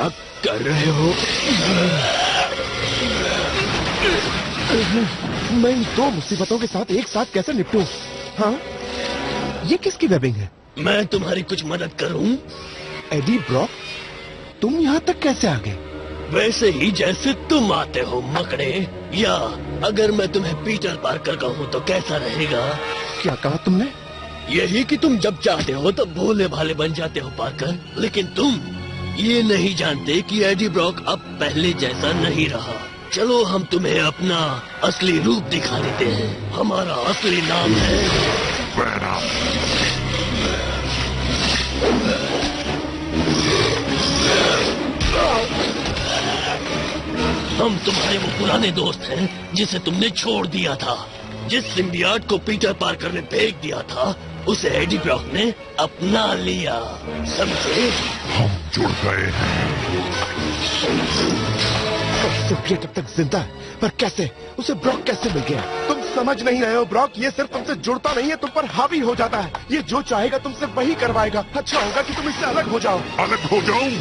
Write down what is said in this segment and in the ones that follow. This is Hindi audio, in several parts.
क्या कर रहे हो? मैं इन दो मुसीबतों के साथ एक साथ कैसे निपटूं? हाँ, ये किसकी वेबिंग है? मैं तुम्हारी कुछ मदद करूं? एडी ब्रॉक, तुम यहाँ तक कैसे आ गए? वैसे ही जैसे तुम आते हो मकड़े। या अगर मैं तुम्हें पीटर पार्कर कहूं तो कैसा रहेगा? क्या कहा तुमने? यही कि तुम जब चाहते हो तो भोले भाले बन जाते हो पार्कर, लेकिन तुम ये नहीं जानते कि एडी ब्रॉक अब पहले जैसा नहीं रहा। चलो हम तुम्हें अपना असली रूप दिखा देते हैं। हमारा असली नाम है वेनम। हम तुम्हारे वो पुराने दोस्त हैं जिसे तुमने छोड़ दिया था। जिस सिम्बियाट को पीटर पार्कर ने फेंक दिया था उसे एडी ब्रॉक ने अपना लिया, समझे? हम जुड़ गए हैं। सिम्बियाट अब तक जिंदा है, पर कैसे? उसे ब्रॉक कैसे मिल गया? तुम समझ नहीं रहे हो ब्रॉक, ये सिर्फ तुमसे जुड़ता नहीं है, तुम पर हावी हो जाता है। ये जो चाहेगा तुमसे वही करवाएगा। अच्छा होगा कि तुम इससे अलग हो जाओ। अलग हो जाऊं?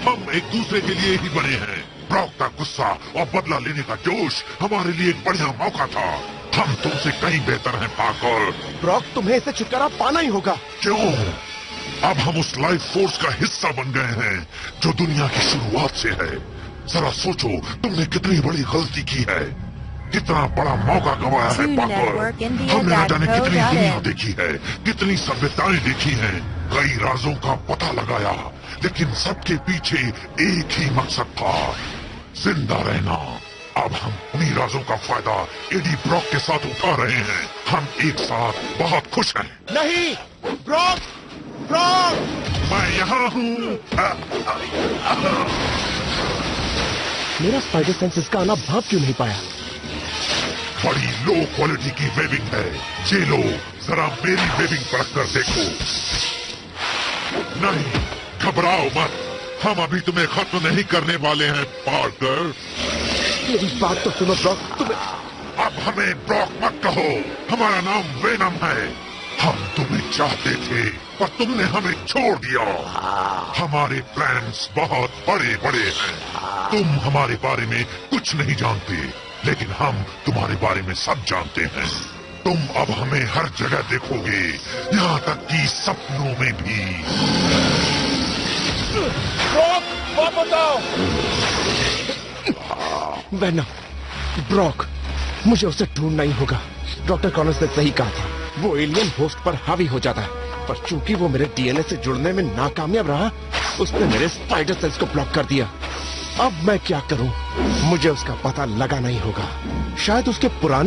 हम एक दूसरे के लिए ही बने हैं। ब्रॉक का गुस्सा और बदला लेने का जोश हमारे लिए एक बढ़िया मौका था। हम तुमसे कहीं बेहतर हैं पार्कर। ब्रॉक, तुम्हें इसे छुटकारा पाना ही होगा। क्यों? अब हम उस लाइफ फोर्स का हिस्सा बन गए हैं जो दुनिया की शुरुआत से है। जरा सोचो, तुमने कितनी बड़ी गलती की है, कितना बड़ा मौका गंवाया है पार्कर। हमने न जाने कितनी दुनिया देखी है, कितनी सभ्यताएं देखी हैं, कई राजों का पता लगाया, लेकिन सबके पीछे एक ही मकसद था, जिंदा रहना। अब हम उन्हीं राजों का फायदा एडी ब्रॉक के साथ उठा रहे हैं। हम एक साथ बहुत खुश हैं। नहीं ब्रॉक, ब्रॉक! मैं यहाँ हूँ। मेरा स्पाइडर सेंस इसका आना भाप क्यों नहीं पाया? बड़ी लो क्वालिटी की वेबिंग है। ये लो, जरा मेरी वेबिंग परख कर देखो। नहीं, घबराओ मत, हम अभी तुम्हें खत्म नहीं करने वाले हैं पार्कर। मेरी बात तो सुनो ब्रॉक, तुम्हें... अब हमें ब्रॉक मत कहो, हमारा नाम वेनम है। हम तुम्हें चाहते थे पर तुमने हमें छोड़ दिया। हमारे प्लान्स बहुत बड़े बड़े हैं। तुम हमारे बारे में कुछ नहीं जानते, लेकिन हम तुम्हारे बारे में सब जानते हैं। तुम अब हमें हर जगह देखोगे, यहाँ तक कि सपनों में भी। ब्रॉक, वापस आओ! वेनम, ब्रॉक, मुझे उसे ढूंढना ही होगा। डॉक्टर कॉनर्स ने सही कहा था, वो एलियन होस्ट पर हावी हो जाता है, पर चूंकि वो मेरे डीएनए से जुड़ने में नाकामयाब रहा, उसने मेरे स्पाइडर सेंस को ब्लॉक कर दिया। अब मैं क्या करूं? मुझे उसका पता लगाना ही होगा। शायद उसके पुराने